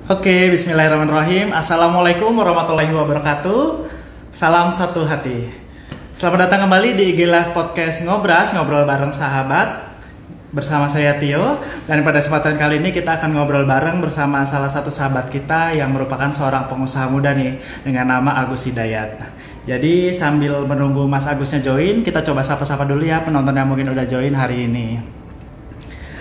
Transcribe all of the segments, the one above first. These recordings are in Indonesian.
Oke, bismillahirrahmanirrahim. Assalamualaikum warahmatullahi wabarakatuh. Salam satu hati. Selamat datang kembali di IG Live Podcast Ngobras, ngobrol bareng sahabat. Bersama saya Tio. Dan pada kesempatan kali ini kita akan ngobrol bareng bersama salah satu sahabat kita yang merupakan seorang pengusaha muda nih, dengan nama Agus Hidayat. Jadi sambil menunggu Mas Agusnya join, kita coba sapa-sapa dulu ya penonton yang mungkin udah join hari ini.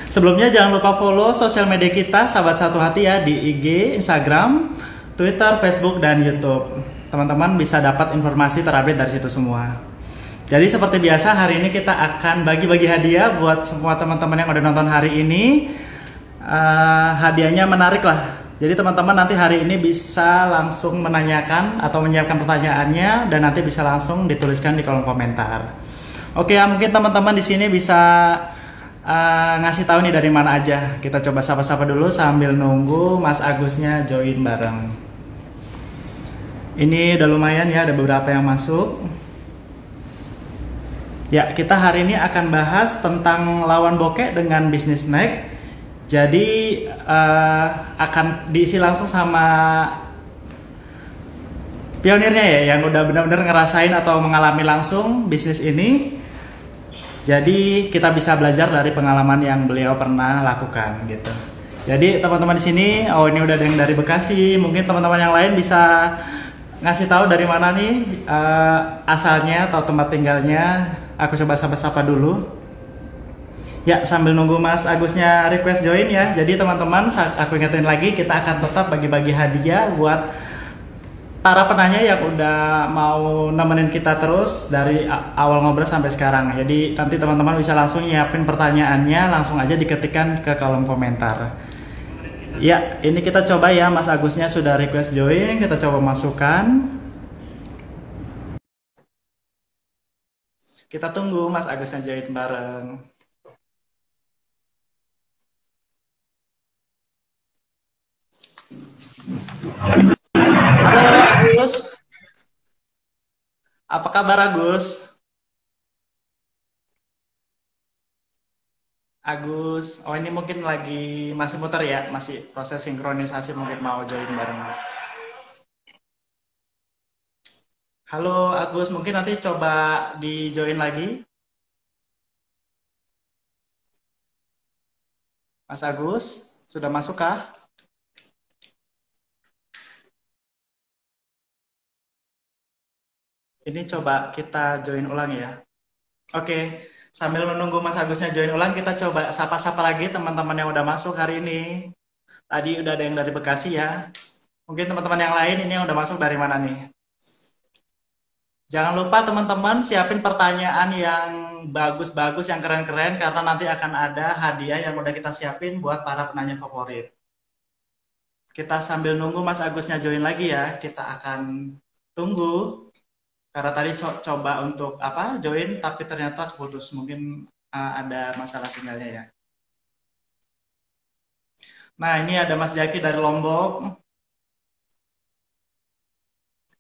Sebelumnya jangan lupa follow sosial media kita sahabat satu hati ya, di IG, Instagram, Twitter, Facebook, dan YouTube. Teman-teman bisa dapat informasi terupdate dari situ semua. Jadi seperti biasa hari ini kita akan bagi-bagi hadiah buat semua teman-teman yang udah nonton hari ini. Hadiahnya menarik lah. Jadi teman-teman nanti hari ini bisa langsung menanyakan atau menyiapkan pertanyaannya dan nanti bisa langsung dituliskan di kolom komentar. Oke, mungkin teman-teman di sini bisa ngasih tahu nih dari mana aja. Kita coba sapa-sapa dulu sambil nunggu Mas Agusnya join bareng. Ini udah lumayan ya, ada beberapa yang masuk. Ya, kita hari ini akan bahas tentang lawan bokeh dengan bisnis snack. Jadi akan diisi langsung sama pionirnya ya, yang udah benar-benar ngerasain atau mengalami langsung bisnis ini. Jadi kita bisa belajar dari pengalaman yang beliau pernah lakukan gitu. Jadi teman-teman di sini, ini udah ada yang dari Bekasi. Mungkin teman-teman yang lain bisa ngasih tahu dari mana nih asalnya atau tempat tinggalnya. Aku coba sapa-sapa dulu. Ya, sambil nunggu Mas Agusnya request join ya. Jadi teman-teman, aku ingetin lagi, kita akan tetap bagi-bagi hadiah buat para penanya yang udah mau nemenin kita terus dari awal ngobrol sampai sekarang. Jadi nanti teman-teman bisa langsung nyiapin pertanyaannya, langsung aja diketikkan ke kolom komentar. Ya, ini kita coba ya, Mas Agusnya sudah request join, kita coba masukkan. Kita tunggu Mas Agusnya join bareng. Halo Agus, apa kabar Agus? Agus, ini mungkin lagi masih muter ya, masih proses sinkronisasi, mungkin mau join bareng. Halo Agus, mungkin nanti coba di join lagi. Mas Agus, sudah masuk kah? Ini coba kita join ulang ya. Oke, sambil menunggu Mas Agusnya join ulang, kita coba sapa-sapa lagi teman-teman yang udah masuk hari ini. Tadi udah ada yang dari Bekasi ya. Mungkin teman-teman yang lain ini yang udah masuk dari mana nih? Jangan lupa teman-teman siapin pertanyaan yang bagus-bagus, yang keren-keren, karena nanti akan ada hadiah yang udah kita siapin buat para penanya favorit. Kita sambil nunggu Mas Agusnya join lagi ya, kita akan tunggu. Karena tadi coba untuk join tapi ternyata putus, mungkin ada masalah sinyalnya ya. Nah, ini ada Mas Jaki dari Lombok.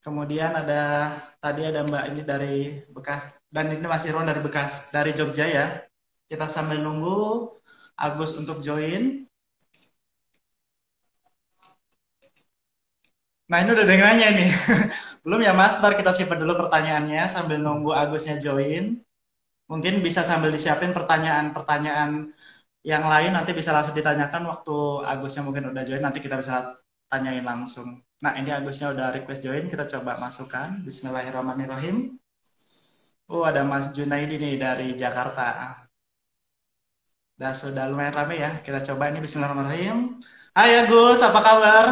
Kemudian tadi ada Mbak ini dari Bekas, dan ini Mas Irwan dari Bekas, dari Jogja ya. Kita sambil nunggu Agus untuk join. Nah, ini udah ada yang nanya nih. Belum ya Mas, ntar kita simpan dulu pertanyaannya sambil nunggu Agusnya join. Mungkin bisa sambil disiapin pertanyaan-pertanyaan yang lain, nanti bisa langsung ditanyakan waktu Agusnya mungkin udah join, nanti kita bisa tanyain langsung. Nah, ini Agusnya udah request join, kita coba masukkan. Bismillahirrahmanirrahim. Ada Mas Junaidi nih dari Jakarta. Sudah lumayan rame ya, kita coba ini. Bismillahirrahmanirrahim. Hai Agus, apa kabar?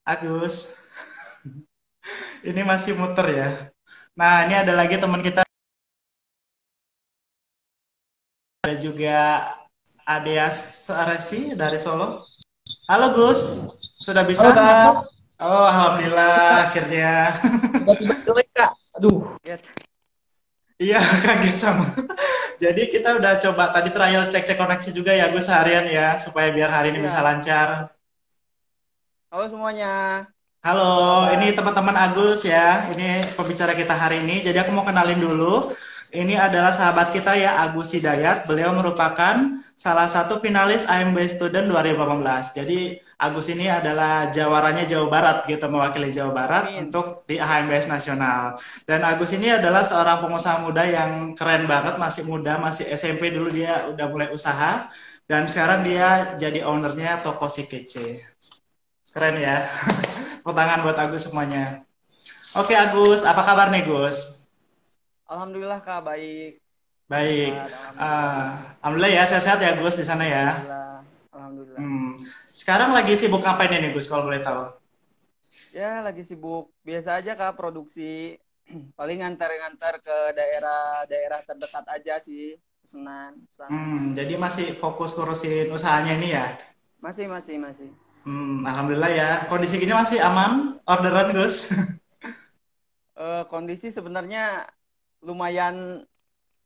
Agus, ini masih muter ya. Nah, ini ada lagi teman kita, ada juga Adeas Resi dari Solo. Halo Gus, sudah bisa Halo, Kak. masuk? Oh, alhamdulillah akhirnya. Tiba-tiba jelek, Kak. Aduh. Iya, kaget sama. Jadi kita udah coba tadi trial cek-cek koneksi juga ya Gus harian ya, supaya biar hari ini bisa lancar. Halo semuanya. Halo, ini teman-teman Agus ya. Ini pembicara kita hari ini. Jadi aku mau kenalin dulu. ini adalah sahabat kita ya, Agus Hidayat. Beliau merupakan salah satu finalis AMB Student 2018. Jadi Agus ini adalah jawarannya Jawa Barat gitu, mewakili Jawa Barat Amin. untuk di AMBS nasional. Dan Agus ini adalah seorang pengusaha muda yang keren banget, masih muda, masih SMP dulu dia udah mulai usaha. Dan sekarang dia jadi ownernya toko si kece. Keren ya. Tepuk tangan buat Agus semuanya. Oke Agus, apa kabar nih Gus? Alhamdulillah Kak, baik. Baik. Alhamdulillah. Alhamdulillah ya, sehat-sehat ya Gus di sana ya. Alhamdulillah. Alhamdulillah. Sekarang lagi sibuk ngapain ini Gus kalau boleh tahu? Ya, lagi sibuk. Biasa aja Kak, produksi. Paling ngantar-ngantar ke daerah-daerah terdekat aja sih. Pesanan. Jadi masih fokus ngurusin usahanya ini ya? Masih. Alhamdulillah ya. Kondisi gini masih aman orderan Gus? Kondisi sebenarnya lumayan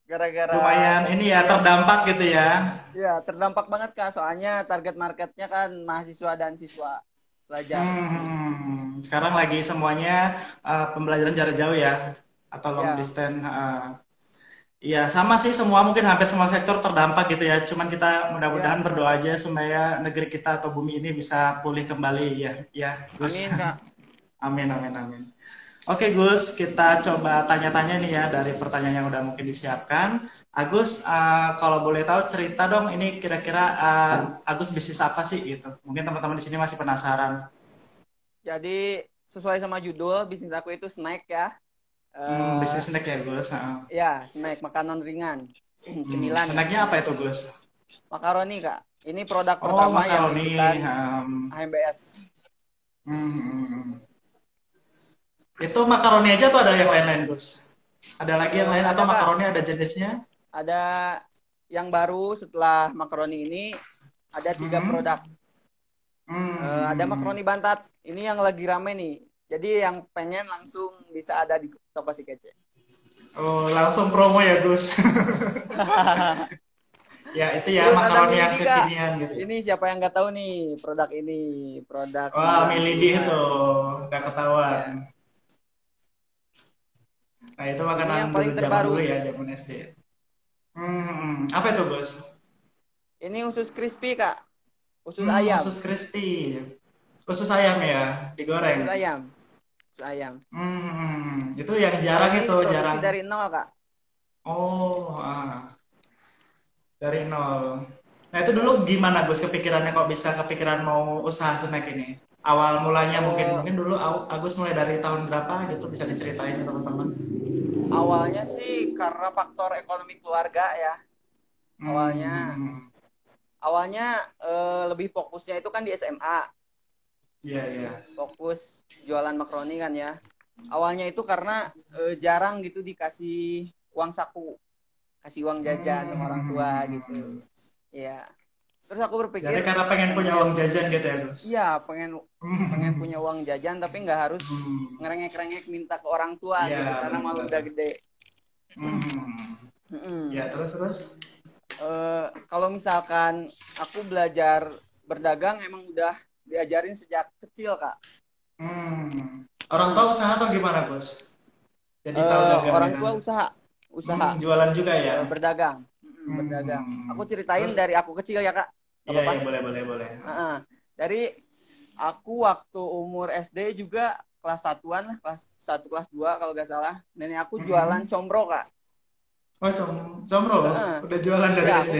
gara-gara Lumayan ini ya, terdampak gitu ya. ya terdampak banget Kak, soalnya target marketnya kan mahasiswa dan siswa pelajar. Sekarang lagi semuanya pembelajaran jarak jauh ya, atau long Ya. distance. Iya, sama sih, semua mungkin hampir semua sektor terdampak gitu ya. Cuman kita mudah-mudahan Ya. berdoa aja supaya negeri kita atau bumi ini bisa pulih kembali ya. Ya, Gus. Amin Kak. Amin. Oke Gus, kita coba tanya-tanya nih ya dari pertanyaan yang udah mungkin disiapkan. Agus, kalau boleh tahu cerita dong, ini kira-kira Agus bisnis apa sih gitu? Mungkin teman-teman di sini masih penasaran. Jadi sesuai sama judul, bisnis aku itu snack ya. Bisnis snack ya Gus? Ya, snack, makanan ringan. Cemilan. Snacknya apa itu Gus? Makaroni Kak. Ini produk pertama yang makaroni. ikutan AMBS. Itu makaroni aja atau ada yang lain-lain Gus? Ada lagi yang lain atau Ada, Kak. makaroni ada jenisnya? Ada yang baru setelah makaroni ini, ada 3 produk. Ada makaroni bantat. Ini yang lagi rame nih. Jadi yang pengen langsung bisa ada di toko si kece. Oh, langsung promo ya Gus. Ya itu ya, Terus ada makaroni mie yang lidih, Kak. kekinian gitu. Ini siapa yang nggak tahu nih produk ini? Produk Wah, mie lidih 90-an. tuh, nggak ketahuan. Ya. Nah itu Ini makanan yang paling dulu zaman terbaru. dulu ya, zaman SD. Apa itu Gus? Ini usus crispy Kak. Usus ayam. Usus crispy. Usus ayam ya, digoreng. Usus ayam. Usus ayam. Itu yang jarang Ini itu, produksi jarang. dari nol Kak. Oh, dari nol. Nah itu dulu gimana Gus kepikirannya kok bisa kepikiran mau usaha snack ini? Awal mulanya mungkin dulu Agus mulai dari tahun berapa gitu, bisa diceritain teman-teman? Awalnya sih karena faktor ekonomi keluarga ya. Awalnya lebih fokusnya itu kan di SMA. Iya. Fokus jualan makaroni kan ya. Awalnya itu karena jarang gitu dikasih uang saku, kasih uang jajan sama orang tua gitu. Iya. Terus aku berpikir. Jadi karena pengen punya uang jajan gitu ya Gus? Iya, pengen punya uang jajan tapi nggak harus ngerengek-rengek minta ke orang tua Ya, gitu karena malu udah gede. Ya terus. Kalau misalkan aku belajar berdagang emang udah diajarin sejak kecil Kak. Orang tua usaha atau gimana Gus? Jadi tahu dagang. Orang tua usaha. Jualan juga ya? Berdagang. Aku ceritain dari aku kecil ya Kak. Iya, boleh. Dari aku waktu umur SD juga kelas 1-an lah, kelas 1, kelas 2 kalau nggak salah. Nenek aku jualan combro Kak. Oh, combro? Udah jualan dari SD?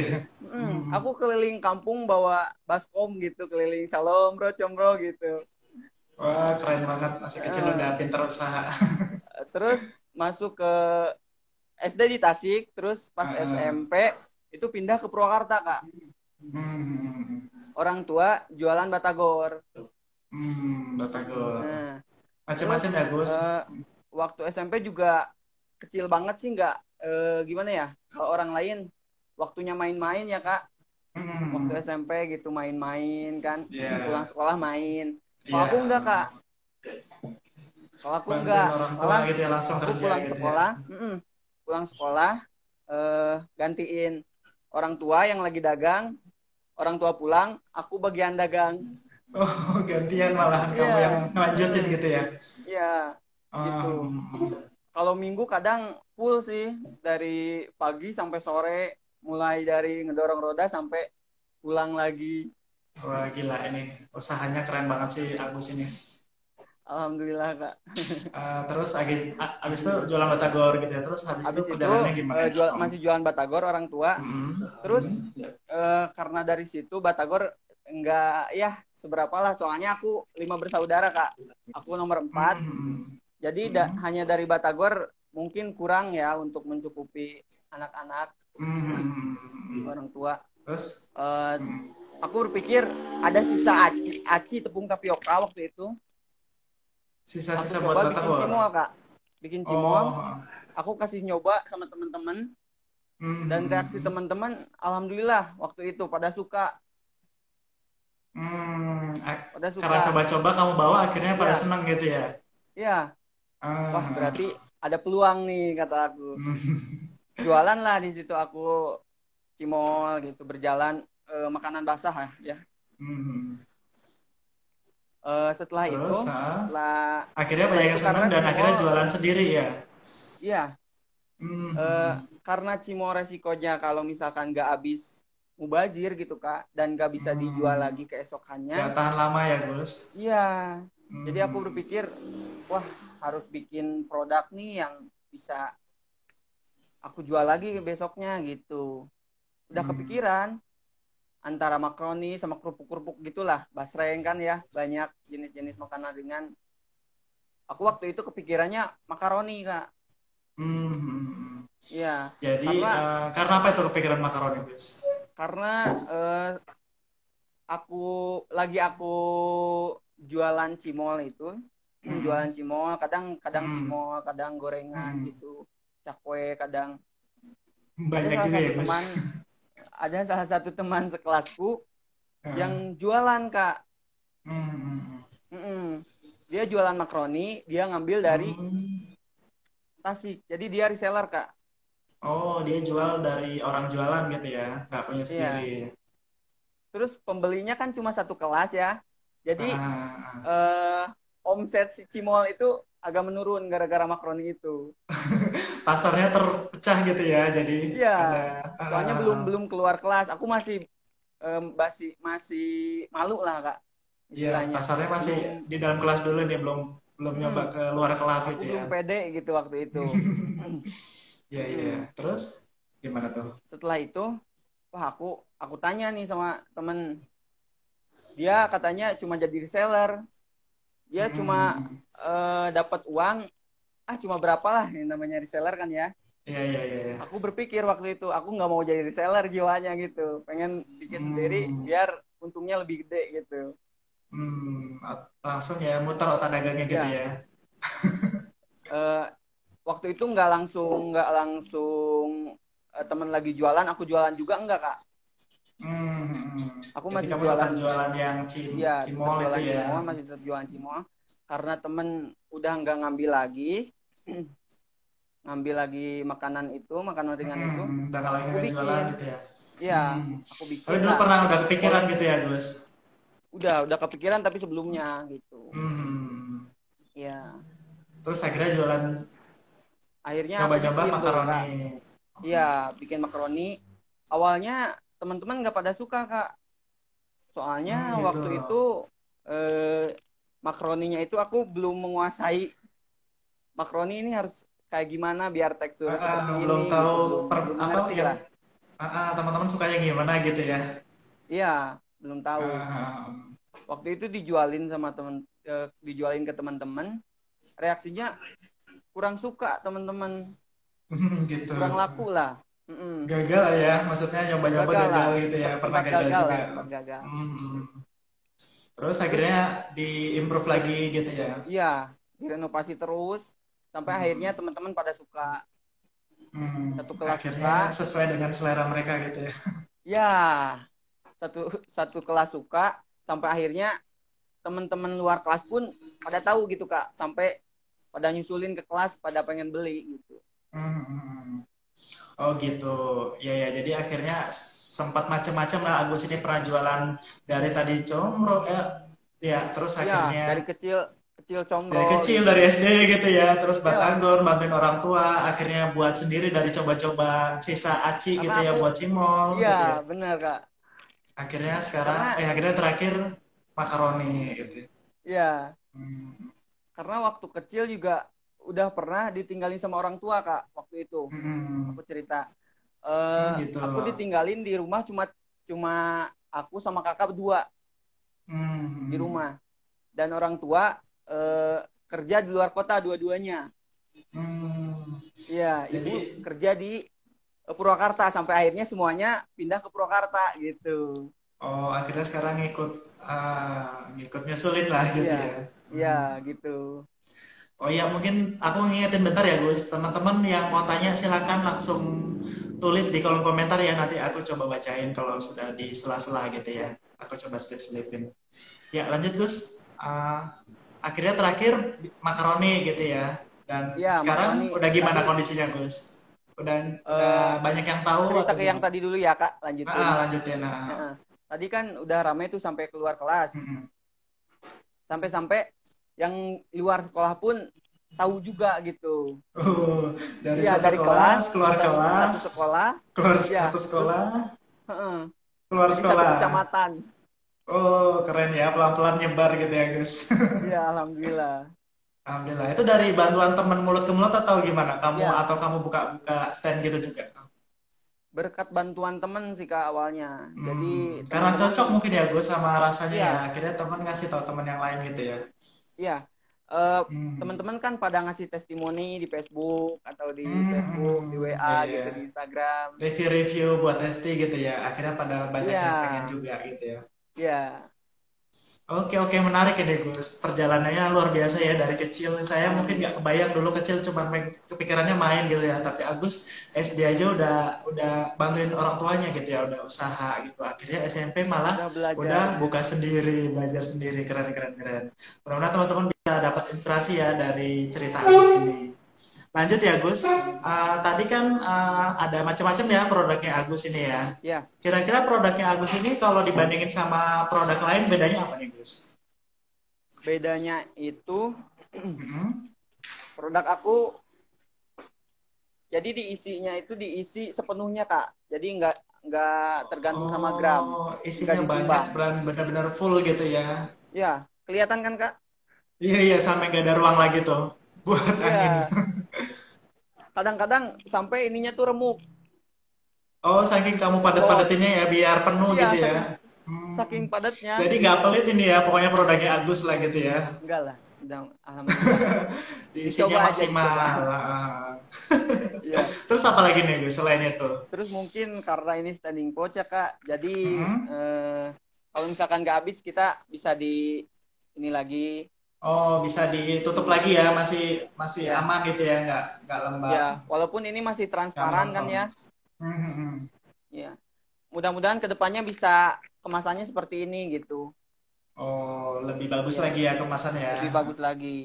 Aku keliling kampung bawa baskom gitu, keliling combro gitu. Wah, keren banget. Masih kecil udah pintar usaha. Terus masuk ke SD di Tasik, terus pas SMP itu pindah ke Purwakarta Kak. Orang tua jualan batagor. Batagor. Nah, Macam-macam ya Gus. Waktu SMP juga kecil banget sih, nggak gimana ya? Kalau orang lain waktunya main-main ya Kak. Waktu SMP gitu main-main kan, pulang sekolah main. Kalau aku enggak Kak. Kalau aku enggak, malah gitu ya, langsung aku kerja pulang gitu sekolah, pulang sekolah gantiin orang tua yang lagi dagang. Orang tua pulang, aku bagian dagang. Oh, gantian malahan kamu yang ngelanjutin gitu ya? Iya, gitu. kalau minggu kadang full sih, dari pagi sampai sore, mulai dari ngedorong roda sampai pulang lagi. Wah gila ini usahanya keren banget sih Agus ini. Alhamdulillah kak. Terus abis itu jualan batagor gitu ya. Terus habis itu Habis itu perjalanannya gimana? masih jualan batagor orang tua. Terus karena dari situ batagor enggak ya seberapa lah, soalnya aku 5 bersaudara kak, aku nomor 4. Jadi hanya dari batagor mungkin kurang ya untuk mencukupi anak-anak orang tua. Terus aku berpikir ada sisa aci tepung tapioka waktu itu. Sisa-sisa aku buat coba bikin batagor. cimol kak, bikin cimol. Aku kasih nyoba sama teman-teman, dan reaksi teman-teman alhamdulillah waktu itu pada suka. Pada suka. Karena coba-coba kamu bawa akhirnya pada senang gitu ya. Iya. Wah berarti ada peluang nih kata aku. Jualan lah di situ aku cimol gitu, berjalan makanan basah ya. Setelah Terus, itu, setelah akhirnya banyak yang senang dan akhirnya jualan sendiri ya. Iya. Karena cimol resikonya kalau misalkan nggak habis mubazir gitu kak, dan nggak bisa dijual lagi keesokannya. Nggak tahan lama ya Gus. Iya. Jadi aku berpikir, wah harus bikin produk nih yang bisa aku jual lagi besoknya gitu. Udah kepikiran antara makaroni sama kerupuk-kerupuk gitulah, basreng kan ya, banyak jenis-jenis makanan ringan. Aku waktu itu kepikirannya makaroni kak. Iya. Jadi karena apa itu kepikiran makaroni Gus? Karena aku jualan cimol itu, jualan cimol, kadang cimol, kadang gorengan gitu, cakwe, kadang banyak juga ya Gus. Ada salah satu teman sekelasku yang jualan kak. Dia jualan makaroni, dia ngambil dari Tasik, jadi dia reseller kak. Oh, dia jual dari orang jualan gitu ya, nggak punya sendiri. Iya. Terus pembelinya kan cuma satu kelas ya, jadi omset si cimol itu agak menurun gara-gara makaroni itu. Pasarnya terpecah gitu ya, jadi iya. Soalnya belum keluar kelas, aku masih malu lah kak. Iya, pasarnya masih di dalam kelas dulu nih, belum nyoba ke luar kelas gitu ya. Belum pede gitu waktu itu. Iya. Terus gimana tuh? Setelah itu, wah aku tanya nih sama temen. Dia katanya cuma jadi reseller. Dia cuma dapat uang, cuma berapa lah yang namanya reseller kan ya. Iya. Aku berpikir waktu itu, aku nggak mau jadi reseller jiwanya gitu. Pengen bikin sendiri biar untungnya lebih gede gitu. Langsung ya muter otak dagangnya gitu ya. Waktu itu nggak langsung temen lagi jualan, aku jualan juga enggak kak. Aku masih jualan yang cimol itu ya. Masih tetap jualan cimol karena temen udah nggak ngambil lagi makanan ringan itu. Udah kalau lagi jualan gitu ya. Iya, aku bikin. Tapi dulu udah kepikiran gitu ya Gus? Udah kepikiran tapi sebelumnya gitu. Iya. Terus akhirnya jualan. Akhirnya coba makaroni. Iya, bikin makaroni. Awalnya teman-teman nggak pada suka kak. Soalnya waktu itu makaroninya itu aku belum menguasai. Makaroni ini harus kayak gimana biar tekstur seperti ini. Belum tahu belum ngerti lah. Teman-teman sukanya gimana gitu ya? Iya, belum tahu. Waktu itu dijualin ke teman-teman. Reaksinya kurang suka teman-teman. Gitu. Kurang laku lah. Gagal ya, maksudnya nyoba-nyoba gagal gitu ya, pernah gagal juga. Gagal. Terus akhirnya di-improve lagi gitu ya? Iya, direnovasi terus sampai akhirnya teman-teman pada suka. Satu kelas akhirnya suka. Sesuai dengan selera mereka gitu ya? Ya, satu kelas suka sampai akhirnya teman-teman luar kelas pun pada tahu gitu kak, sampai pada nyusulin ke kelas, pada pengen beli gitu. Oh gitu, ya jadi akhirnya sempat macam-macam lah. Agus ini pernah jualan dari tadi comro ya terus akhirnya dari kecil kecil Dari combrol kecil, gitu. dari SD gitu ya, terus Iya, batagor, bantuin orang tua, akhirnya buat sendiri dari coba-coba sisa aci karena gitu ya, aku, buat cimol iya gitu ya. bener Kak. Akhirnya sekarang, Karena, akhirnya terakhir makaroni gitu ya. ya, Hmm. karena waktu kecil juga udah pernah ditinggalin sama orang tua Kak. Waktu itu Hmm. aku cerita, Gitu. aku ditinggalin di rumah cuma cuma aku sama kakak berdua di Hmm. rumah, dan orang tua kerja di luar kota dua-duanya. Hmm. Iya, ibu Jadi, kerja di Purwakarta, sampai akhirnya semuanya pindah ke Purwakarta gitu. oh akhirnya sekarang ngikut nyusulin lah gitu Iya, ya. iya Hmm. gitu. Oh iya, mungkin aku ngingetin bentar ya Gus. Teman-teman yang mau tanya silakan langsung tulis di kolom komentar ya. Nanti aku coba bacain kalau sudah di sela-sela gitu ya. Aku coba selip-selipin. Ya lanjut Gus. Akhirnya terakhir makaroni gitu ya. Dan Iya, makaroni sekarang udah tadi. gimana kondisinya Gus? eh, Udah banyak yang tahu Cerita atau ke yang gimana? tadi dulu ya Kak, lanjutin. Lanjutin. Heeh. Tadi kan udah rame tuh sampai keluar kelas, Mm-mm. sampai-sampai yang luar sekolah pun tahu juga gitu. Dari Iya, satu dari kelas, kelas, keluar dari kelas, satu sekolah, keluar ya satu terus, sekolah, heeh, keluar jadi satu sekolah. kecamatan. Oh, keren ya, pelan-pelan nyebar gitu ya, Gus. Iya, alhamdulillah. Alhamdulillah. Itu dari bantuan teman mulut ke mulut atau gimana? Ya, Atau kamu buka-buka stand gitu juga? berkat bantuan temen sih Kak awalnya. Jadi Karena teman-teman, cocok mungkin ya, Gus, sama rasanya ya. iya, Akhirnya teman ngasih tahu teman yang lain gitu ya. iya, eh, Hmm. teman-teman kan pada ngasih testimoni di Facebook atau di Facebook, di Ya, WA ya. gitu, di Instagram. Review-review buat testi gitu ya. Akhirnya pada banyak Iya, yang pengen juga gitu ya. iya, Oke, menarik ini Gus. Perjalanannya luar biasa ya dari kecil. Saya mungkin nggak kebayang dulu kecil cuma kepikirannya main gitu ya. Tapi Agus SD aja udah bantuin orang tuanya gitu ya, udah usaha gitu. Akhirnya SMP malah udah belajar. udah buka sendiri, belajar sendiri. Keren, keren, keren. Mudah-mudahan teman-teman bisa dapat inspirasi ya dari cerita Agus ini. Lanjut ya Gus. Tadi kan ada macam-macam ya produknya Agus ini ya. Ya, Kira-kira produknya Agus ini kalau dibandingin sama produk lain bedanya apa nih Gus? bedanya itu Mm-mm. produk aku, jadi diisinya itu diisi sepenuhnya Kak. Jadi nggak tergantung sama gram, Oh, nggak isinya banyak, ditimbang. benar-benar full gitu ya. Ya, kelihatan kan Kak? Iya, iya, sampai nggak ada ruang lagi tuh buat angin. Iya, kadang-kadang sampai ininya tuh remuk. Oh, saking kamu Bawah. padat-padatinnya ya, biar penuh Iya, gitu ya. saking saking Hmm. padatnya. Jadi nggak pelit ini ya, pokoknya produknya Agus lah gitu ya. Enggak lah, udah alhamdulillah. Diisinya Dicoba aja, dicoba. maksimal. Iya. Terus apa lagi nih Gus selain itu? Terus mungkin karena ini standing pouch ya Kak, jadi Hmm? kalau misalkan nggak habis kita bisa di ini lagi. Oh, bisa ditutup lagi ya, masih masih Ya, aman gitu ya, nggak lembab, ya. Walaupun ini masih gampang transparan kan kok. ya. Hmm. Ya. Mudah-mudahan kedepannya bisa kemasannya seperti ini gitu. Oh, lebih bagus Ya, lagi ya kemasannya ya. lebih bagus lagi.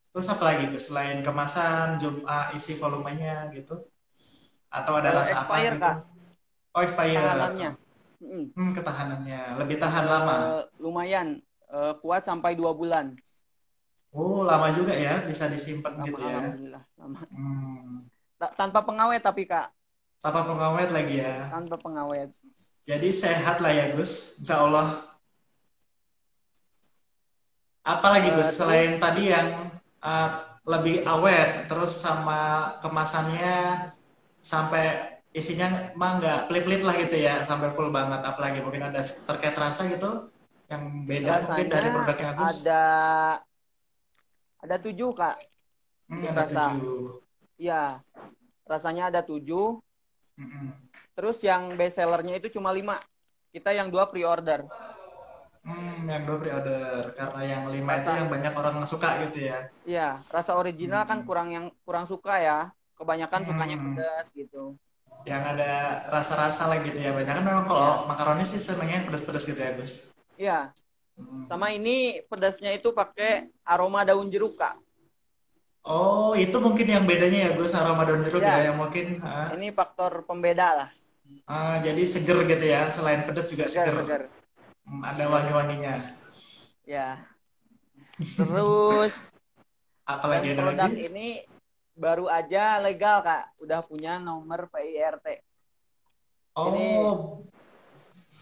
Terus apa lagi Gus? Selain kemasan, isi volumenya gitu? Atau ada rasa apa Expired gitu? Kak, Oh, expired. ketahanannya. Mm-mm. Ketahanannya lebih tahan lama. Lumayan, kuat sampai 2 bulan. Oh, lama juga ya, bisa disimpan Lama, gitu ya. alhamdulillah. Lama. Hmm. Tanpa pengawet tapi Kak, Tanpa pengawet lagi ya. tanpa pengawet. Jadi sehat lah ya Gus, Insya Allah. Apalagi Gus, Terus selain tadi yang uh, lebih awet, terus sama kemasannya sampai isinya mah nggak pelit-pelit lah gitu ya, sampai full banget. Apalagi mungkin ada terkait rasa gitu, yang beda mungkin rasanya dari produknya Agus. ada 7 Kak, untuk Ada rasa. 7. Iya, rasanya ada 7. Mm-mm. Terus yang best sellernya itu cuma 5. Kita yang 2 pre-order. Yang 2 pre-order karena yang 5 itu Rasa, yang banyak orang suka gitu ya. iya, rasa original kan Hmm. kurang suka ya. Kebanyakan sukanya Hmm. pedas gitu. Yang ada rasa-rasa lah gitu ya. Banyak kan memang kalau Iya, makaroni sih senengnya pedas-pedas gitu ya Gus. iya. Sama Hmm. ini pedasnya itu pakai aroma daun jeruk Kak. Oh, itu mungkin yang bedanya ya Gus, aroma daun jeruk ya, Ya, yang mungkin ini faktor pembeda lah. jadi seger gitu ya, selain pedas juga Segar, seger. segar. Ada wangi-wanginya. Ya. Terus dan Apalagi ada produk lagi? ini baru aja legal Kak, udah punya nomor PIRT. Ini Oh,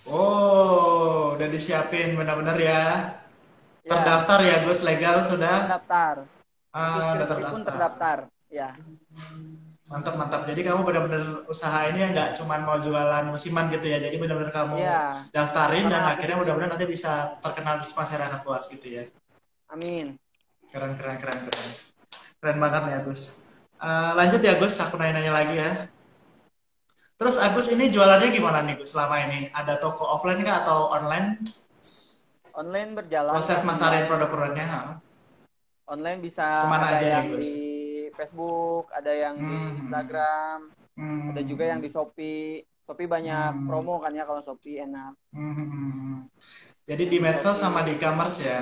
oh, udah disiapin benar-benar ya. ya Terdaftar ya Gus, legal sudah. terdaftar. Khusus Ah, udah crispy pun terdaftar. terdaftar. Ya, Mantap, mantap. Jadi kamu benar-benar usaha ini ya nggak cuma mau jualan musiman gitu ya. Jadi benar-benar kamu ya. daftarin dan Karena aku akhirnya bikin, mudah-mudahan nanti bisa terkenal di masyarakat luas gitu ya. amin. Keren, keren, keren, keren. Keren banget ya Gus. Lanjut ya Gus, aku nanya-nanya lagi ya. Terus Agus ini jualannya gimana nih Gus selama ini? Ada toko offline kah atau online? Online berjalan Proses Kak masarin semua. produk-produknya, ha? Online bisa Kemana ada aja nih yang Gus? di Facebook, ada yang di Hmm, Instagram, ada juga yang hmm, di Shopee. Shopee banyak hmm, promo kan ya, kalau Shopee enak. hmm. Jadi Yang di di medsos sama Shopee. di e-commerce ya?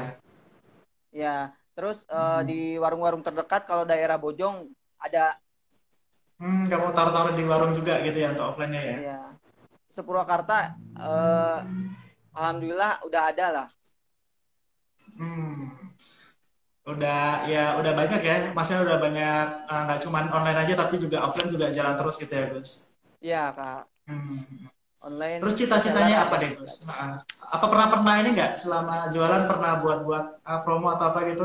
Ya, terus di Hmm. warung-warung terdekat kalau daerah Bojong ada. Kamu taruh-taruh di warung juga gitu ya untuk offline-nya ya? Ya, Sepurwakarta eh, alhamdulillah udah ada lah. Hmm. Udah banyak ya. Maksudnya udah banyak, nggak cuma online aja tapi juga offline juga jalan terus gitu ya Gus? Iya Kak, Hmm. online Terus reseller cita-citanya apa ada deh terus Gus? ada. Apa pernah ini nggak selama jualan pernah buat-buat promo atau apa gitu?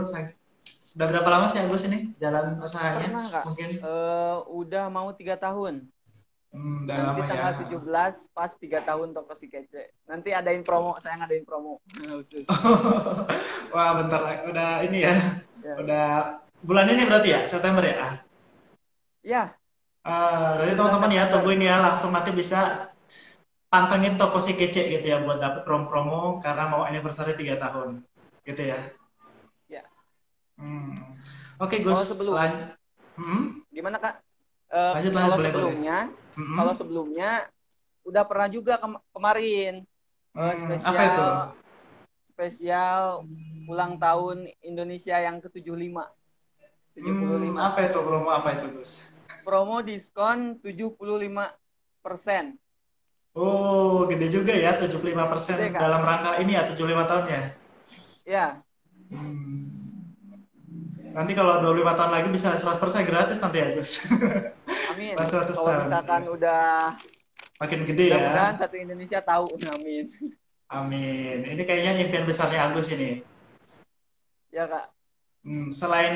Udah berapa lama sih Agus ini jalan usahanya? Pernah Kak, Mungkin udah mau 3 tahun. udah Nanti lama ya. tanggal 17 pas 3 tahun toko si kece. Nanti adain promo, saya ngadain promo khusus. Wah bentar udah ini ya. Ya, Udah bulan ini berarti ya September ya? ya Berarti 17 teman-teman ya September. tungguin ya langsung nanti bisa pantengin toko si kece gitu ya buat dapet promo-promo karena mau anniversary 3 tahun gitu ya. Ya. Hmm. Oke Kalau Gus, sebelum Hmm? gimana Kak? Lanjut lanjut Kalau boleh boleh. sebelumnya, Hmm? kalau sebelumnya udah pernah juga kemarin Apa itu? spesial spesial ulang tahun Indonesia yang ke-75. 75. Apa itu promo apa itu Gus? Promo diskon 75%. Oh, gede juga ya, 75% Gede, Kak. dalam rangka ini ya, 75 tahun ya. Ya, Hmm. Nanti kalau 25 tahun lagi bisa 100% gratis nanti ya, Gus. amin. Pas 100 Kalau tahun. misalkan Ya. udah, Makin gede ya. mudah-mudahan satu Indonesia tahu, amin. Amin. Ini kayaknya impian besarnya Agus ini. Ya, Kak. Selain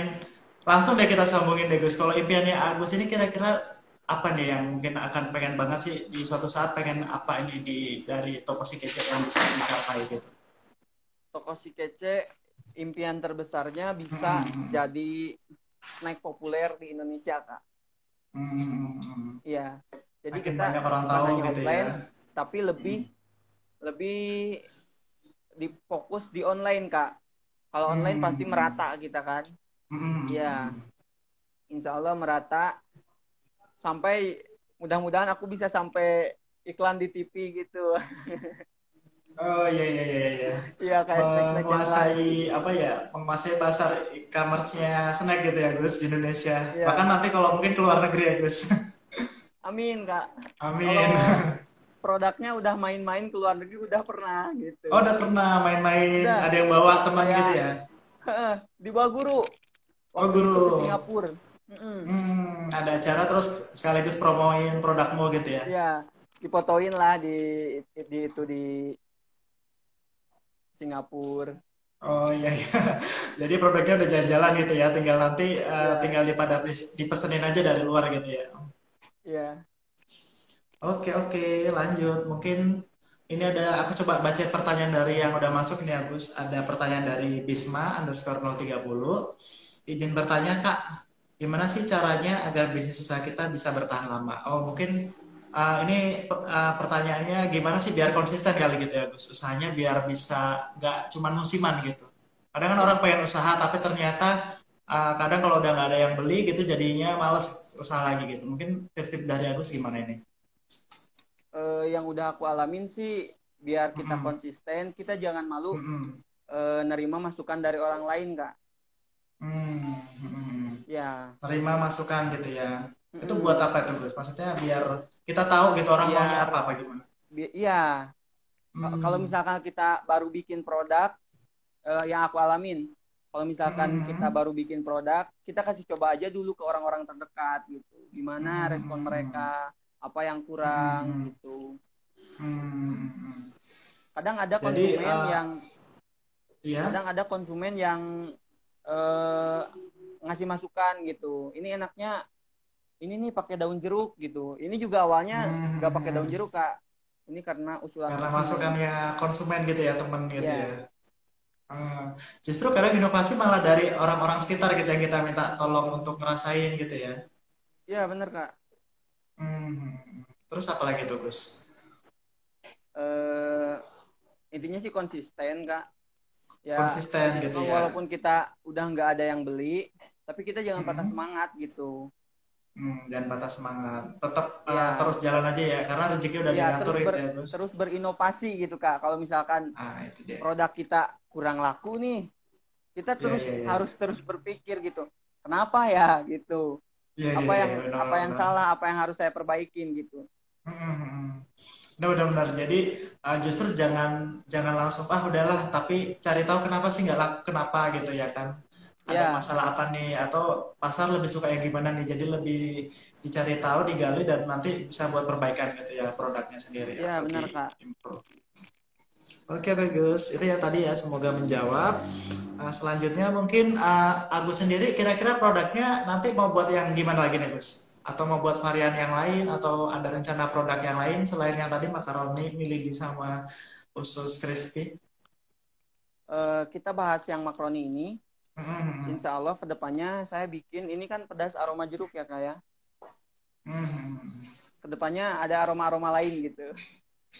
langsung deh kita sambungin deh Gus. Kalau impiannya Agus ini kira-kira apa nih yang mungkin akan pengen banget sih di suatu saat pengen apa ini dari toko si kece yang bisa dicapai gitu. Toko si kece impian terbesarnya bisa Hmm. jadi snack populer di Indonesia, Kak. Hmm. Iya. Jadi Makin kita banyak orang bukan tahu hanya gitu ya. offline, tapi lebih lebih difokus di online, Kak. Kalau online pasti Hmm. merata kita kan. Iya, Hmm. insya Allah merata sampai mudah-mudahan aku bisa sampai iklan di TV gitu. Oh iya iya iya iya. Iya, kayak snack-snack yang lain. Menguasai apa ya? Menguasai pasar e-commerce-nya snack gitu ya Gus di Indonesia. Bahkan Iya, nanti kalau mungkin keluar negeri ya Gus. amin Kak. Amin. Kalau produknya udah main-main ke luar negeri udah pernah Oh gitu. udah pernah main-main, Udah, ada yang bawa teman gitu kayak ya? dibawa guru Oh waktu itu ke guru. Singapura. Mm-mm. Ada acara terus sekaligus promoin produkmu gitu ya? Iya, dipotoin lah di itu di Singapura. Oh iya iya. Jadi produknya udah jalan-jalan gitu ya, tinggal nanti Iya, tinggal dipesenin aja dari luar gitu ya. iya. Oke, oke, lanjut. Mungkin ini ada, aku coba baca pertanyaan dari yang udah masuk nih, Agus. Ada pertanyaan dari Bisma underscore 030. Izin bertanya, Kak, gimana sih caranya agar bisnis usaha kita bisa bertahan lama? Oh, mungkin ini pertanyaannya gimana sih biar konsisten kali gitu ya, Gus? Usahanya biar bisa nggak cuma musiman gitu. Kadang kan orang Iya. pengen usaha, tapi ternyata kadang kalau udah nggak ada yang beli gitu, jadinya males usaha lagi gitu. Mungkin tips-tips dari Agus gimana ini? Yang udah aku alamin sih biar kita Mm-mm. konsisten, kita jangan malu Mm-mm. nerima masukan dari orang lain, Kak. Hmm, hmm. Ya. Terima masukan gitu ya. Itu buat Mm-mm. apa itu, Gus? Maksudnya biar kita tahu gitu orang maunya Biar apa gimana? iya, kalau Hmm, misalkan kita baru bikin produk yang aku alamin, Kalau misalkan kita baru bikin produk, kita kasih coba aja dulu ke orang-orang terdekat gitu. Gimana respon mereka, apa yang kurang gitu. Kadang ada Jadi, konsumen yang iya. kadang ada konsumen yang ngasih masukan gitu. Ini enaknya ini nih pakai daun jeruk gitu. Ini juga awalnya nggak pakai daun jeruk, Kak. Ini karena usulan Karena konsumen. masukannya konsumen gitu ya, temen gitu Iya. ya. Justru kadang inovasi malah dari orang-orang sekitar gitu yang kita minta tolong untuk ngerasain gitu ya. Iya, bener, Kak. Terus apa lagi tuh, Gus? Intinya sih konsisten, Kak. Ya, Konsisten gitu ya. walaupun kita udah nggak ada yang beli, tapi kita jangan patah semangat gitu. Jangan patah semangat. Tetap Ya, terus jalan aja ya, karena rezeki udah ya diatur gitu ya, Gus. terus berinovasi gitu, Kak. Kalau misalkan Itu dia. produk kita kurang laku nih, kita harus terus berpikir gitu. Kenapa ya gitu? Apa yang salah, apa yang harus saya perbaikin gitu. Benar-benar. Jadi justru jangan langsung udahlah, tapi cari tahu kenapa sih nggak laku, kenapa gitu ya kan. Ada masalah apa nih, atau pasar lebih suka yang gimana nih, jadi lebih dicari tahu, digali, dan nanti bisa buat perbaikan gitu ya produknya sendiri. Iya, benar, Kak. Oke, bagus. Itu ya tadi ya, semoga menjawab. Selanjutnya mungkin Agus sendiri kira-kira produknya nanti mau buat yang gimana lagi nih, Gus? Atau mau buat varian yang lain, atau ada rencana produk yang lain selain yang tadi makaroni, miligi, sama usus crispy? Kita bahas yang makaroni ini. Insya Allah kedepannya saya bikin, ini kan pedas aroma jeruk ya, Kak ya. Kedepannya ada aroma-aroma lain gitu.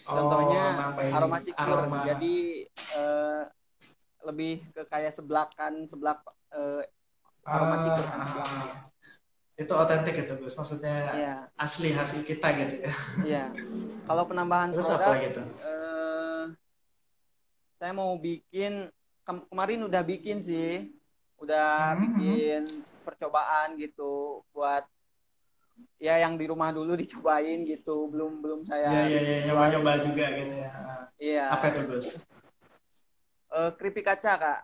Contohnya aroma cikur. Jadi lebih ke kayak seblak aroma cikur kan seblaknya. Itu otentik itu, Gus. Maksudnya asli hasil kita gitu ya. Iya. Kalau penambahan terus produk, apa gitu? saya mau bikin, kemarin udah bikin sih. Udah bikin percobaan gitu buat ya yang di rumah dulu dicobain gitu, belum saya nyoba juga gitu ya. Iya. Apa itu, Gus? Keripik kaca, Kak.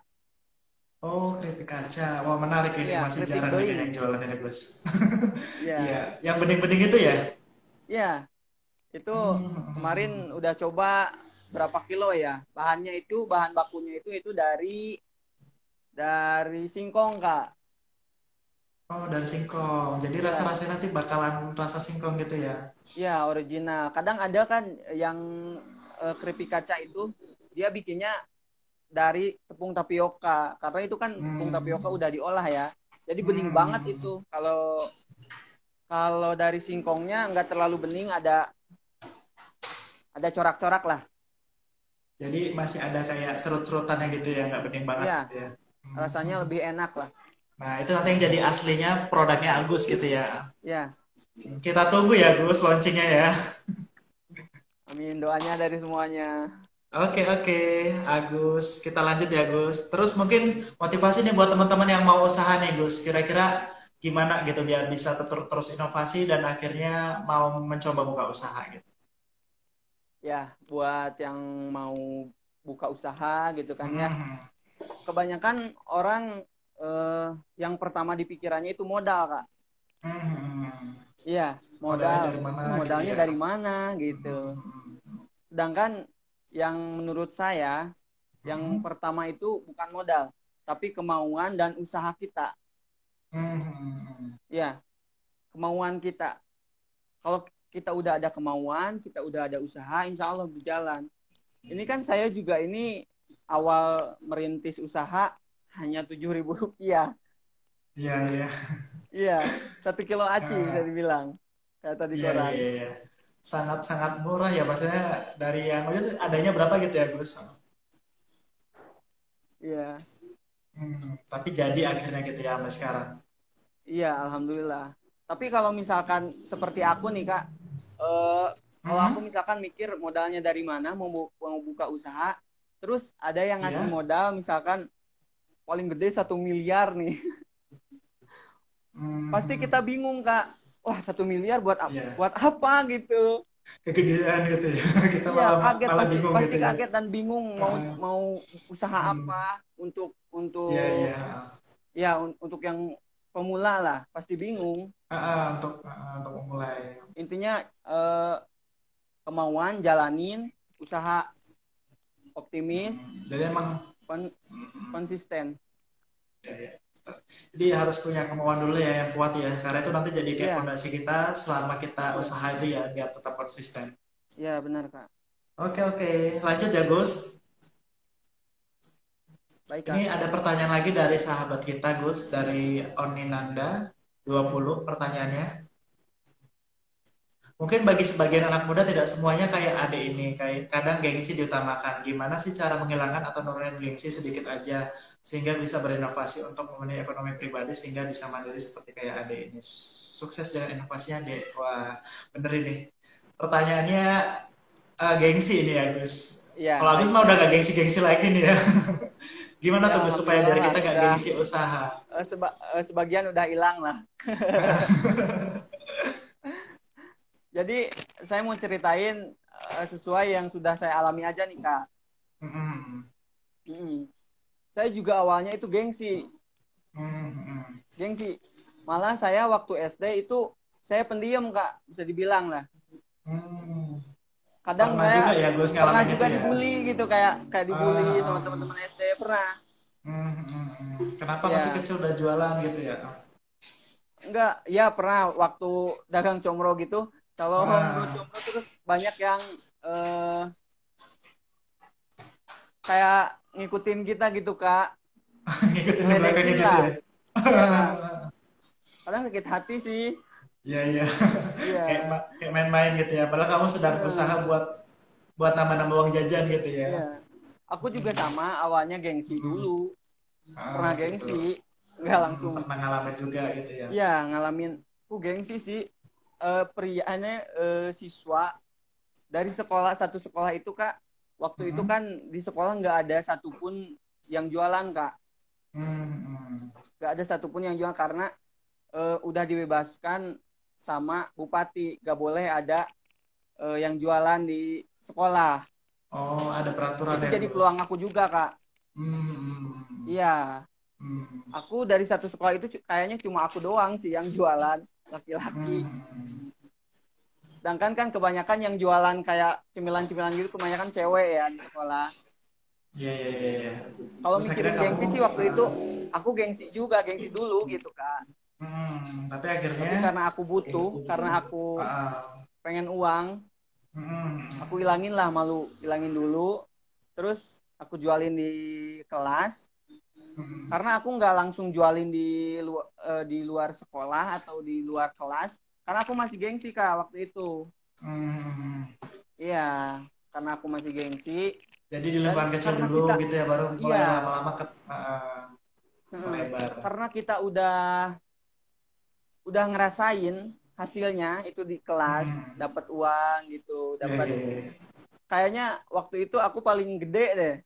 Oh, keripik kaca. Wah, menarik ini. Masih jarang nih yang jualan ini, Gus. Iya. Yang bening-bening itu ya? Iya. Itu kemarin udah coba berapa kilo ya. Bahan bakunya itu dari singkong, Kak. Oh, dari singkong. Jadi rasa-rasanya nanti bakalan rasa singkong gitu ya? Iya, original. Kadang ada kan yang keripik kaca itu dia bikinnya dari tepung tapioka. Karena itu kan tepung tapioka udah diolah ya. Jadi bening banget itu. Kalau dari singkongnya nggak terlalu bening, ada corak-corak lah. Jadi masih ada kayak serut-serutannya gitu ya, nggak bening banget gitu ya. Rasanya lebih enak lah. Nah, itu nanti yang jadi aslinya produknya Agus gitu ya. Iya. Kita tunggu ya, Gus, launchingnya ya. Amin, doanya dari semuanya. Oke, Agus. Kita lanjut ya, Gus. Terus mungkin motivasi nih buat teman-teman yang mau usaha nih, Gus. Kira-kira gimana gitu biar bisa terus inovasi dan akhirnya mau mencoba buka usaha gitu. Ya, buat yang mau buka usaha gitu kan ya. Kebanyakan orang yang pertama di pikirannya itu modal, Kak. Iya, modalnya dari mana gitu. Sedangkan yang menurut saya yang pertama itu bukan modal, tapi kemauan dan usaha kita. Ya, kemauan kita. Kalau kita udah ada kemauan, kita udah ada usaha, insya Allah berjalan. Ini kan saya juga ini awal merintis usaha hanya Rp7.000. Iya. Iya, 1 kilo aci bisa dibilang. Kata di koran. Iya. Sangat-sangat murah ya, maksudnya dari yang adanya berapa gitu ya, Gus? Iya. Tapi jadi akhirnya gitu ya sampai sekarang. Iya, alhamdulillah. Tapi kalau misalkan seperti aku nih, Kak, kalau aku misalkan mikir modalnya dari mana, mau buka usaha, terus ada yang ngasih modal misalkan paling gede 1 miliar nih. Pasti kita bingung, Kak. Wah, 1 miliar buat apa gitu. Kegedean gitu ya. Kita malah kaget, malah bingung pasti gitu kaget dan bingung mau usaha apa untuk Iya, untuk iya. ya untuk yang pemula lah pasti bingung. Untuk memulai. Intinya kemauan, jalanin, usaha, optimis, Jadi emang konsisten. ya, ya. Jadi harus punya kemauan dulu ya yang kuat ya, karena itu nanti jadi kayak Iya, fondasi kita selama kita iya, usaha itu ya, biar tetap konsisten. iya benar Kak. Oke, lanjut ya Gus. Baik Ini Kak. ada pertanyaan lagi dari sahabat kita Gus, dari Oninanda 20 pertanyaannya. Mungkin bagi sebagian anak muda tidak semuanya kayak adik ini, kayak kadang gengsi diutamakan. Gimana sih cara menghilangkan atau nurunin gengsi sedikit aja sehingga bisa berinovasi untuk memenuhi ekonomi pribadi sehingga bisa mandiri seperti kayak adik ini. Sukses dengan inovasinya, Dek. Wah, bener ini. Pertanyaannya gengsi ini ya, Gus. Iya, Kalau Agus mah udah gak gengsi-gengsi lagi nih ya. Gimana ya tuh Gus supaya alhamdulillah biar lah kita gak sudah gengsi usaha? sebagian udah hilang lah. Jadi saya mau ceritain sesuai yang sudah saya alami aja nih Kak. Saya juga awalnya itu gengsi. Gengsi. Malah saya waktu SD itu saya pendiam Kak, bisa dibilang lah. Kadang Pernah saya juga ya Gus pernah ngalamin juga itu ya? dibully gitu, kayak dibully sama teman-teman SD pernah. Kenapa Ya. masih kecil udah jualan gitu ya? Enggak, ya pernah waktu dagang comro gitu. Kalau comro terus banyak yang kayak ngikutin kita gitu Kak. Ngikutin di belakangnya Ngeledekin gitu lah. ya? Ya. Kadang sakit hati sih. Iya. Iya. Kayak main-main gitu ya. Padahal kamu sedang usaha buat nambah-nambah uang jajan gitu ya. Iya. Aku juga sama, awalnya gengsi dulu. Pernah Gitu. gengsi, nggak langsung. Pernah ngalamin juga gitu ya. Iya, ngalamin. Aku gengsi sih. Prianya siswa dari satu sekolah itu Kak. Waktu itu kan di sekolah nggak ada satupun yang jualan Kak. Nggak ada satupun yang jualan karena udah dibebaskan sama bupati, nggak boleh ada yang jualan di sekolah. Oh, ada peraturan Itu ya, jadi Gus? peluang aku juga Kak. Iya. Aku dari satu sekolah itu kayaknya cuma aku doang sih yang jualan, laki-laki. Sedangkan kan kebanyakan yang jualan kayak cemilan-cemilan gitu kebanyakan cewek ya di sekolah. Iya. Kalau Terus mikirin akhirnya gengsi sih waktu itu aku gengsi juga, gengsi dulu gitu Kak. Tapi akhirnya Tapi karena aku butuh, karena aku pengen uang, aku hilangin lah, hilangin dulu. Terus aku jualin di kelas. Karena aku nggak langsung jualin di luar sekolah atau di luar kelas, karena aku masih gengsi Kak waktu itu. Iya, karena aku masih gengsi. Jadi di lingkungan kecil dulu gitu ya, baru mulai lama-lama melebar. Karena kita udah ngerasain hasilnya itu di kelas, dapat uang gitu, dapat. Kayaknya waktu itu aku paling gede deh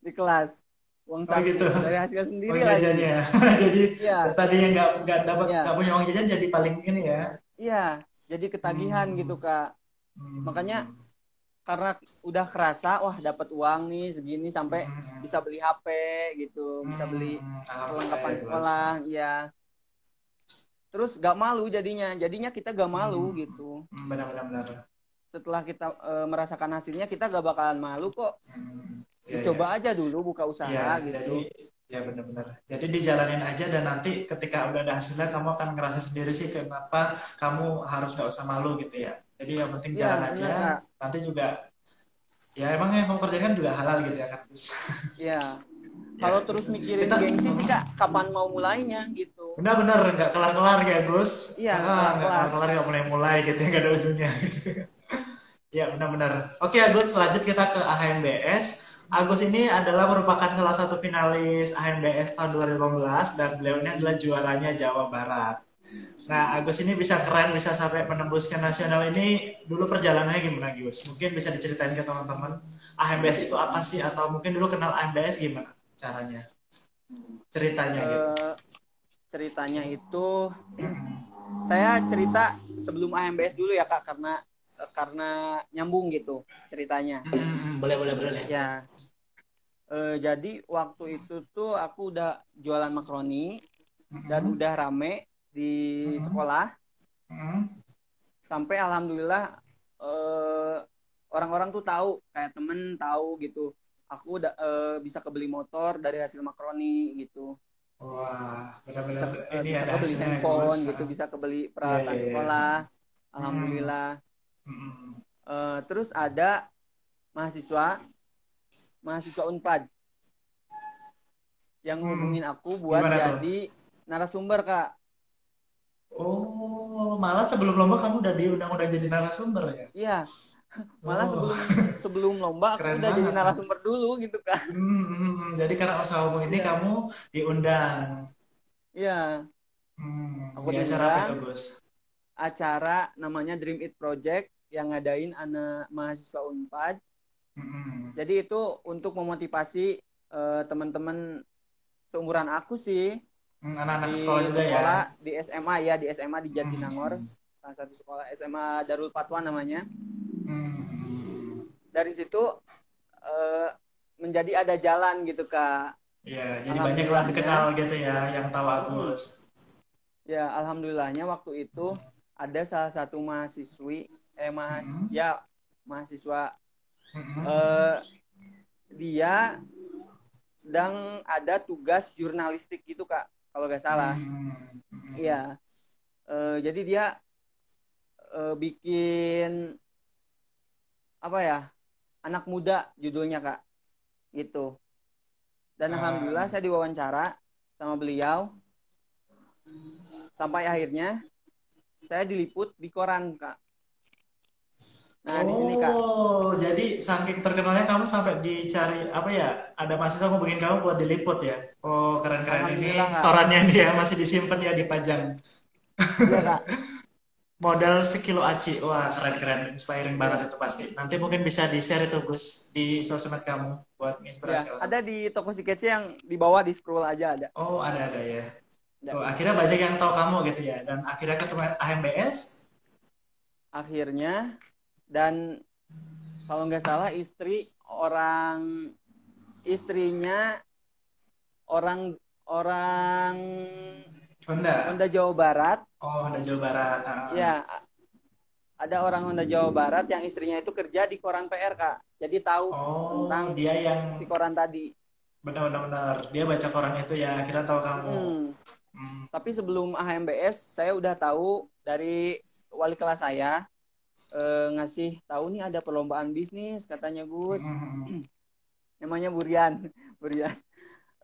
di kelas. Uang saku gitu. dari hasil sendiri lagi. Jadi tadinya nggak punya uang jajan jadi paling ini ya. Iya, jadi ketagihan gitu Kak. Makanya karena udah kerasa, wah dapat uang nih segini sampai bisa beli HP gitu, bisa beli perlengkapan sekolah, iya. Terus gak malu jadinya kita gak malu gitu. Benar. Setelah kita merasakan hasilnya kita gak bakalan malu kok. Coba aja dulu buka usaha gitu. Ya benar. Jadi dijalanin aja dan nanti ketika udah ada hasilnya kamu akan ngerasa sendiri sih kenapa kamu harus gak usah malu gitu ya. Jadi yang penting jalan aja. Bener, nanti juga ya emang yang kamu kerjakan juga halal gitu ya kan. Iya. Kalau terus mikirin gengsi sih Kak, kapan mau mulainya gitu. Benar, nggak kelar-kelar ya Gus. Iya, nggak kelar nggak mulai gitu ya, nggak ada ujungnya. Ya benar. Oke Agus, lanjut kita ke AHMBS. Agus ini adalah merupakan salah satu finalis AHMBS tahun 2015 dan beliau ini adalah juaranya Jawa Barat. Nah, Agus ini bisa keren, bisa sampai menembus ke nasional ini. Dulu perjalanannya gimana, Gus? Mungkin bisa diceritain ke teman-teman. AHMBS itu apa sih? Atau mungkin dulu kenal AHMBS gimana caranya? Ceritanya gitu. Ceritanya itu, saya cerita sebelum AHMBS dulu ya Kak, karena nyambung gitu ceritanya. Boleh. Ya. Jadi waktu itu tuh aku udah jualan makaroni dan Mm-mm. udah rame di Mm-mm. sekolah Mm-mm. sampai alhamdulillah eh, orang-orang tuh tahu, kayak temen tahu gitu. Aku udah bisa kebeli motor dari hasil makaroni gitu. Wah, Bisa benar-benar ini bisa ada kebeli hasilnya ya, Gus. handphone gitu, bisa kebeli Iya, iya, peralatan iya. sekolah. Mm-mm. Alhamdulillah. Mm-mm. Terus ada mahasiswa mahasiswa Unpad yang Mm-mm. hubungin aku buat Gimana tuh? jadi narasumber, Kak. Oh, malah sebelum lomba kamu udah diundang udah jadi narasumber ya? Iya, malah Oh, sebelum sebelum lomba aku keren udah jadi banget. narasumber dulu gitu, Kak. Jadi karena usahamu ini Iya, kamu diundang. iya. Aku Di acara apa diundang itu, Gus? acara namanya Dream It Project yang ngadain anak mahasiswa Unpad. Mm-mm. Jadi itu untuk memotivasi teman-teman seumuran aku sih Anak-anak sekolah di juga ya? sekolah di SMA, ya di SMA di Jatinangor, Mm. salah satu sekolah SMA Darul Fatwa namanya. Mm. Dari situ eh, menjadi ada jalan gitu, Kak. Ya, jadi banyak lah dikenal Alhamdulillahnya, gitu ya yang tahu mm-mm, Agus. ya alhamdulillahnya waktu itu ada salah satu mahasiswi, Mm-mm. ya mahasiswa, Mm-mm. eh, dia sedang ada tugas jurnalistik gitu, Kak, kalau nggak salah. Mm-mm. Iya, jadi dia bikin apa ya, anak muda judulnya, Kak, gitu. Dan alhamdulillah Ah, saya diwawancara sama beliau sampai akhirnya saya diliput di koran, Kak. Nah, di sini, Kak. oh, jadi saking terkenalnya kamu sampai dicari apa ya? Ada mahasiswa ngubungin kamu buat diliput ya? Oh, keren-keren Alhamdulillah, ini Kak. torannya dia masih disimpan ya dipajang. Iya, Kak. Modal sekilo aci. Wah, keren-keren. Inspiring banget Iya. itu pasti. Nanti mungkin bisa di-share itu, Gus, di sosmed kamu buat Ya, menginspirasi orang. ada di toko si kece yang di bawah, di scroll aja ada. Oh, ada ya. Ya. Tuh, akhirnya banyak yang tahu kamu gitu ya. Dan akhirnya ketemu AMBS. Akhirnya, dan kalau nggak salah istrinya orang orang Honda. Honda Jawa Barat. Oh, Honda Jawa Barat. Ya, ada orang Honda Jawa Barat yang istrinya itu kerja di koran PR, Kak. Jadi tahu Oh, tentang dia yang si koran tadi. benar-benar dia baca koran itu ya. Akhirnya tahu kamu. Mm-mm. Hmm. Tapi sebelum AHMBS saya udah tahu dari wali kelas saya, ngasih tahu nih ada perlombaan bisnis katanya, Gus. Hmm. Namanya Burian. Burian.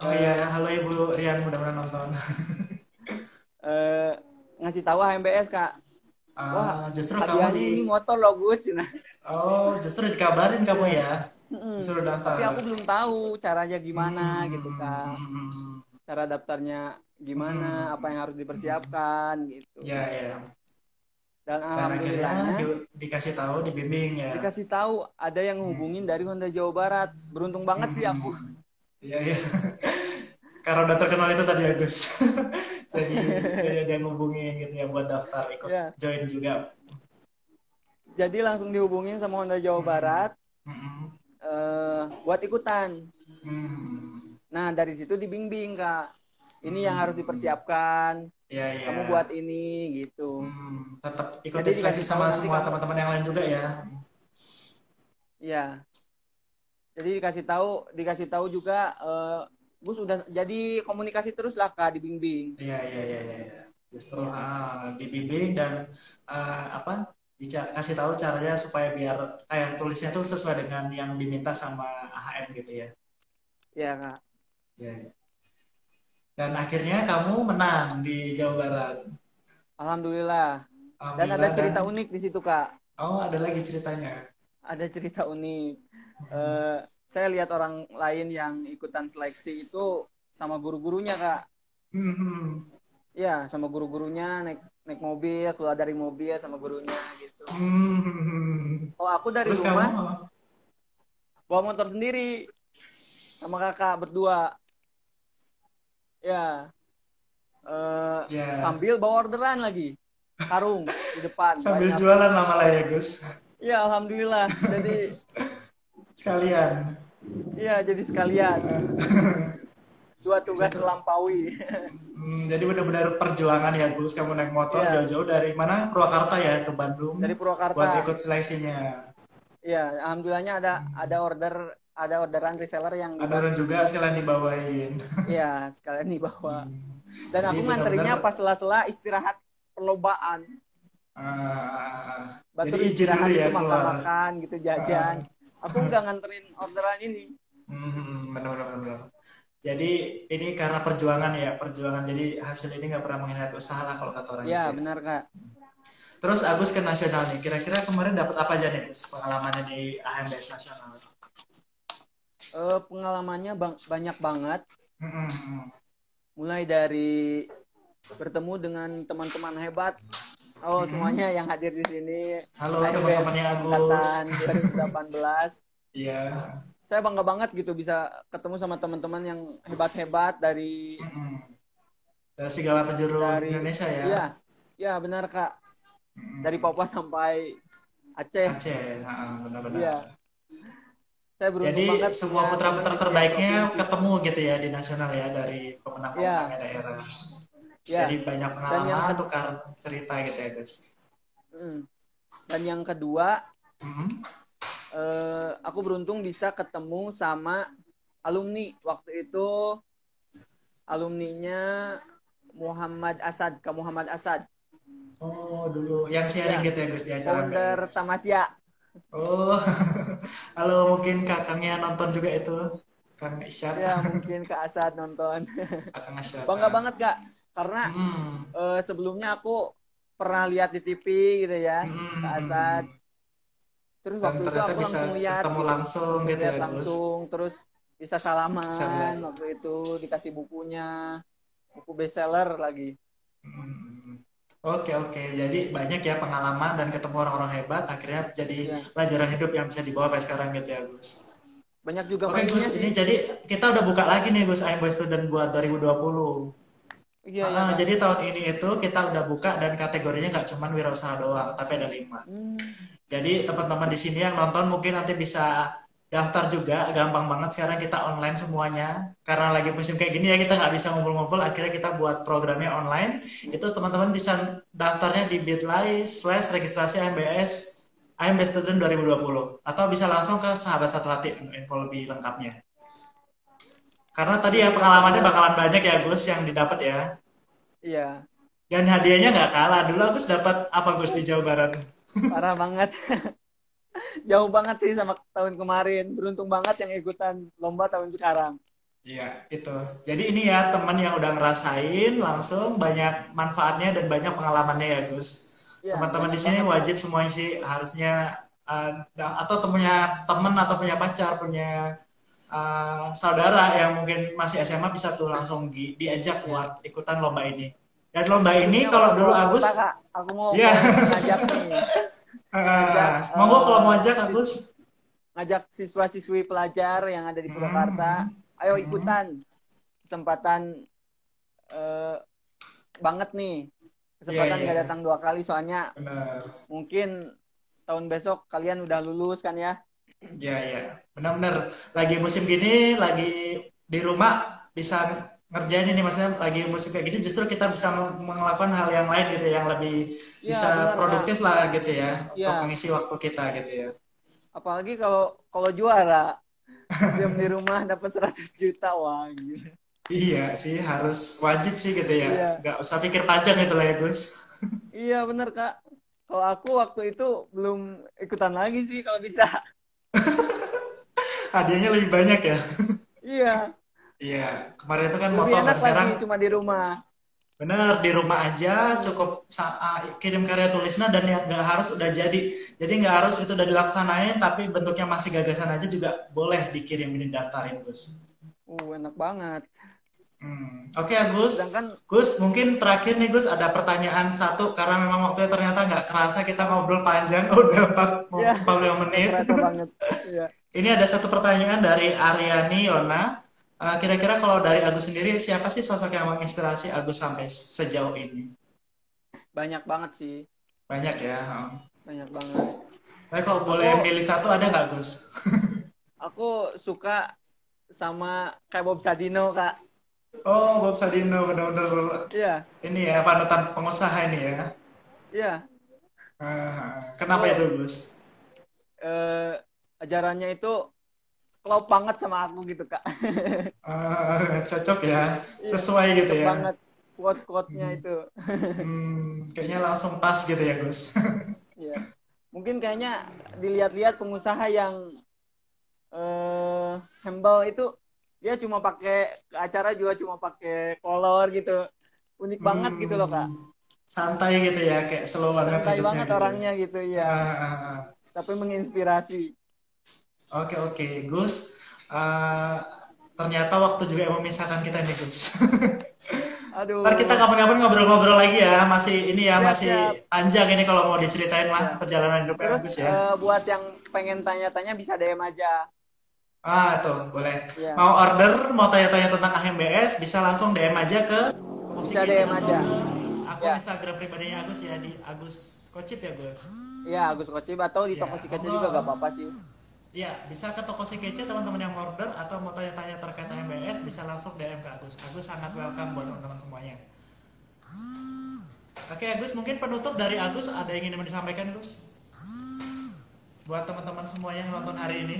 Oh iya, Eh, halo Ibu Rian, mudah-mudahan nonton. eh, Ngasih tahu AHMBS, Kak. Wah, Justru kamu hadiahnya di, ini motor loh, Gus. Nah, oh justru dikabarin kamu iya. ya, disuruh Tapi daftar. aku belum tahu caranya gimana gitu, Hmm. Kak. Cara daftarnya gimana, apa Hmm. yang harus dipersiapkan gitu. Ya ya. Dan Dan akhirnya alhamdulillahnya dikasih tahu, dibimbing ya. dikasih tahu ada yang hubungin dari Honda Jawa Barat. Beruntung banget sih aku. Iya iya. Karena udah terkenal itu tadi Agus. jadi ada yang ngubungin gitu ya buat daftar ikut Ya, join juga. jadi langsung dihubungin sama Honda Jawa Hmm. Barat Hmm. buat ikutan. Hmm. Nah, dari situ dibimbing, Kak. Ini yang harus dipersiapkan. Iya iya. Kamu buat ini gitu. Tetap Jadi ikutin seleksi dikasih tahu sama nanti semua kamu, teman-teman yang lain juga ya. ya. Jadi dikasih tahu juga, Gus udah jadi komunikasi terus lah, Kak, dibimbing. Iya iya iya iya. Justru Ya, dibimbing dan apa kasih tahu caranya supaya biar kayak tulisnya tuh sesuai dengan yang diminta sama AHM gitu ya. ya, Kak. Ya. Dan akhirnya kamu menang di Jawa Barat. Alhamdulillah. Dan ada Alhamdulillah dan cerita unik di situ, Kak. oh ada lagi ceritanya. Ada cerita unik. Eh, saya lihat orang lain yang ikutan seleksi itu sama guru-gurunya, Kak. Hmm. Ya, sama guru-gurunya naik mobil, keluar dari mobil sama gurunya gitu. Hmm. Kalau aku dari Terus kamu rumah bawa motor sendiri sama kakak berdua. Ya, ya sambil bawa orderan lagi. Karung di depan sambil banyak. jualan lama lah ya Gus. Ya, alhamdulillah. Jadi Sekalian. Iya, jadi sekalian. Dua tugas melampaui. Jadi benar-benar perjuangan ya Gus, kamu naik motor Iya, jauh-jauh dari mana? Purwakarta ya ke dari Bandung buat Purwakarta. ikut seleksinya. Iya, alhamdulillahnya ada orderan reseller yang Ada dibantu. orang juga sekalian dibawain. Iya, sekalian dibawa. Dan Jadi aku nganterinnya benar-benar pas sela-sela istirahat perlombaan. jadi Batur izin dulu istirahat ya itu keluar. makan-makan gitu, jajan. Aku udah nganterin orderan ini. Benar-benar. Jadi ini karena perjuangan ya, perjuangan. Jadi hasil ini nggak pernah mengkhianati usaha lah kalau kata orang Iya, gitu ya. benar, Kak. Terus Agus ke nasional nih. Kira-kira kemarin dapat apa aja nih Gus pengalamannya di AMBS nasional? Pengalamannya banyak banget. Hmm. Mulai dari bertemu dengan teman-teman hebat. Oh, semuanya yang hadir di sini. Halo AMBS teman-temannya Agus. angkatan 2018. Iya. Saya bangga banget gitu bisa ketemu sama teman-teman yang hebat-hebat dari Dari segala penjuru Indonesia ya. Iya, iya benar Kak. Dari Papua sampai Aceh. Aceh, benar-benar. Iya. Saya beruntung Jadi banget semua putra-putra terbaiknya ketemu gitu ya di nasional ya dari pemenang-pemenang daerah. Ya. Jadi banyak pengalaman, tukar cerita gitu ya guys. Dan yang kedua, aku beruntung bisa ketemu sama alumni. Waktu itu alumninya Muhammad Asad, Kak Muhammad Asad. Oh dulu yang sharing gitu ya guys di acara. Founder Tamasya. Oh, halo mungkin kakangnya nonton juga itu, Kang Isyad. Ya mungkin Kak Asad nonton. Kang Isyad. Bangga banget Kak, karena sebelumnya aku pernah lihat di TV gitu ya, Kak Asad. Terus waktu itu aku langsung lihat, ketemu langsung gitu ya, langsung, terus bisa salaman. Waktu itu dikasih bukunya, buku bestseller lagi. Oke. Jadi banyak ya pengalaman dan ketemu orang-orang hebat, akhirnya jadi pelajaran hidup yang bisa dibawa sampai sekarang gitu ya, Gus. Banyak juga Oke, Gus, ini jadi kita udah buka lagi nih, Gus, AMBS Student buat 2020. Iya. Jadi tahun ini itu kita udah buka dan kategorinya nggak cuma wirausaha doang, tapi ada 5. Jadi teman-teman di sini yang nonton mungkin nanti bisa daftar juga, gampang banget sekarang kita online semuanya. Karena lagi musim kayak gini ya kita nggak bisa ngumpul-ngumpul, akhirnya kita buat programnya online. Itu teman-teman bisa daftarnya di bit.ly/registrasi AMBS Student 2020. Atau bisa langsung ke Sahabat Satu Hati untuk info lebih lengkapnya. Karena tadi ya pengalamannya bakalan banyak ya Gus yang didapat ya. Iya. Dan hadiahnya nggak kalah. Dulu Gus dapat apa Gus di Jawa Barat? Parah banget. Jauh banget sih sama tahun kemarin. Beruntung banget yang ikutan lomba tahun sekarang. Iya, itu. Jadi ini ya teman yang udah ngerasain langsung banyak manfaatnya dan banyak pengalamannya ya Gus. Ya, teman-teman di sini wajib semuanya sih harusnya atau punya teman atau punya pacar, punya saudara yang mungkin masih SMA bisa tuh langsung diajak buat ikutan lomba ini. Dan lomba ini kalau dulu Agus, aku mau ngajak nih. Semoga kalau mau ajak Agus ngajak siswa-siswi pelajar yang ada di Purwakarta, ayo ikutan. Kesempatan banget nih. Kesempatan nggak datang 2 kali soalnya mungkin tahun besok kalian udah lulus kan ya. Iya. Benar-benar lagi musim gini, lagi di rumah bisa ngerjain ini, maksudnya lagi musim kayak gini justru kita bisa melakukan hal yang lain gitu, yang lebih bisa produktif lah gitu ya, untuk mengisi waktu kita gitu ya. Apalagi kalau juara, diam di rumah dapat 100 juta, wah gila. Iya sih, harus wajib sih gitu ya, nggak usah pikir panjang gitu lah ya Gus. Iya bener Kak, kalau aku waktu itu belum ikutan lagi sih kalau bisa. Hadiahnya lebih banyak ya. Iya, kemarin itu kan lebih enak sekarang lagi cuma di rumah. Bener, di rumah aja cukup kirim karya tulisnya dan nggak harus udah jadi. Jadi nggak harus itu udah dilaksanain, tapi bentuknya masih gagasan aja juga boleh dikirimin, daftarin Gus. Enak banget. Oke, Gus. Gus, mungkin terakhir nih Gus ada pertanyaan satu karena memang waktunya ternyata nggak kerasa kita ngobrol panjang, udah 45 menit. Kerasa banget. Ini ada satu pertanyaan dari Aryani Yona. Kira-kira kalau dari Agus sendiri, siapa sih sosok yang menginspirasi Agus sampai sejauh ini? Banyak banget sih. Banyak ya? Banyak banget. Tapi kalau boleh milih satu, ada nggak Gus? Aku aku suka sama kayak Bob Sadino, Kak. Oh, Bob Sadino benar-benar Iya, ini ya panutan pengusaha ini ya. iya. Kenapa Itu itu, Gus? eh, ajarannya itu klop banget sama aku gitu, Kak. Cocok ya, Iya, sesuai gitu cocok ya. banget quote-quote-nya Hmm, itu. kayaknya langsung pas gitu ya, Gus. Iya. Mungkin kayaknya dilihat-lihat pengusaha yang humble itu dia cuma pakai ke acara juga cuma pakai kolor gitu. Unik banget gitu loh, Kak. Santai gitu ya, kayak slow banget Santai hidupnya banget gitu ya. orangnya gitu ya. Ah, ah, ah. Tapi menginspirasi. Oke oke, Gus. Eh, ternyata waktu juga yang memisahkan kita nih, Gus. Ntar kita Aduh, kapan-kapan ngobrol-ngobrol lagi ya. Masih ini ya, siap-siap. masih panjang ini kalau mau diceritain Ya. mah perjalanan hidupnya Terus Gus ya. buat yang pengen tanya-tanya bisa DM aja. Tuh, boleh. Ya, Mau order, mau tanya-tanya tentang AMBS, bisa langsung DM aja ke Posisi bisa Kitchen DM atau aja. ke akun Ya, Instagram pribadinya Agus ya, di Agus Kocip ya, Gus. ya Agus Kocib atau di Ya, toko tiketnya juga monggo. gak apa-apa sih. Ya, bisa ke toko Kece teman-teman yang mau order atau mau tanya-tanya terkait AMBS bisa langsung DM ke Agus. Agus sangat welcome buat teman-teman semuanya. Oke, Agus, mungkin penutup dari Agus ada yang ingin disampaikan, Gus? Buat teman-teman semua yang nonton hari ini.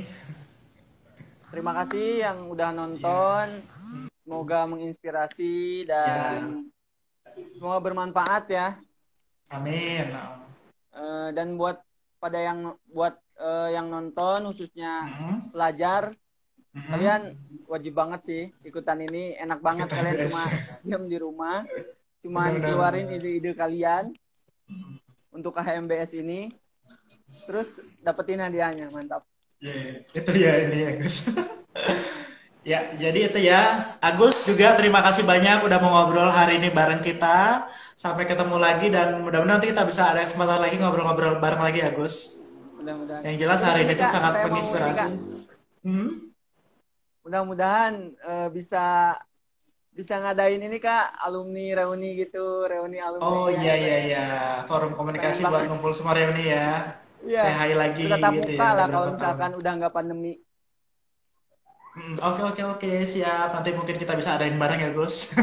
Terima kasih yang udah nonton. Semoga menginspirasi Ya, dan semoga bermanfaat ya. amin. Dan buat yang nonton khususnya Hmm, pelajar, hmm. kalian wajib banget sih ikutan ini. Enak banget Kita kalian AMBS. cuma diam di rumah, cuman Benar-benar. keluarin ide-ide kalian untuk HMBS ini, terus dapetin hadiahnya. Mantap. Itu ya ini ya, Gus. Ya, jadi itu ya. Agus juga terima kasih banyak udah mau ngobrol hari ini bareng kita. Sampai ketemu lagi dan mudah-mudahan nanti kita bisa ada kesempatan lagi ngobrol-ngobrol bareng lagi, Agus. Mudah-mudahan. Yang jelas Terus hari ini tuh Kak, sangat saya mau ini menginspirasi. Kak, Hmm? mudah-mudahan bisa ngadain ini Kak, alumni reuni gitu, reuni Oh alumni iya iya HMBS. iya, forum Pengen komunikasi buat banget. ngumpul semua reuni ya. Iya, Say hi lagi bertatap gitu muka ya, udah lah kalau berapa tahun. misalkan udah nggak pandemi. Oke oke oke, siap. Nanti mungkin kita bisa adain bareng ya, Gus.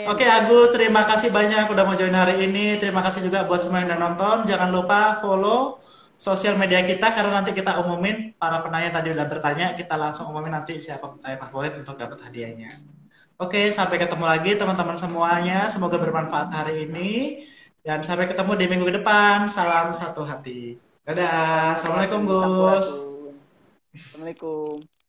Oke, Amin. Agus, terima kasih banyak udah mau join hari ini. Terima kasih juga buat semua yang udah nonton. Jangan lupa follow sosial media kita karena nanti kita umumin para penanya tadi udah bertanya, kita langsung umumin nanti siapa penanya favorit untuk dapat hadiahnya. Oke, sampai ketemu lagi teman-teman semuanya. Semoga bermanfaat hari ini dan sampai ketemu di minggu depan. Salam satu hati. Dadah. Assalamualaikum, Gus. Sampurasun. Assalamualaikum.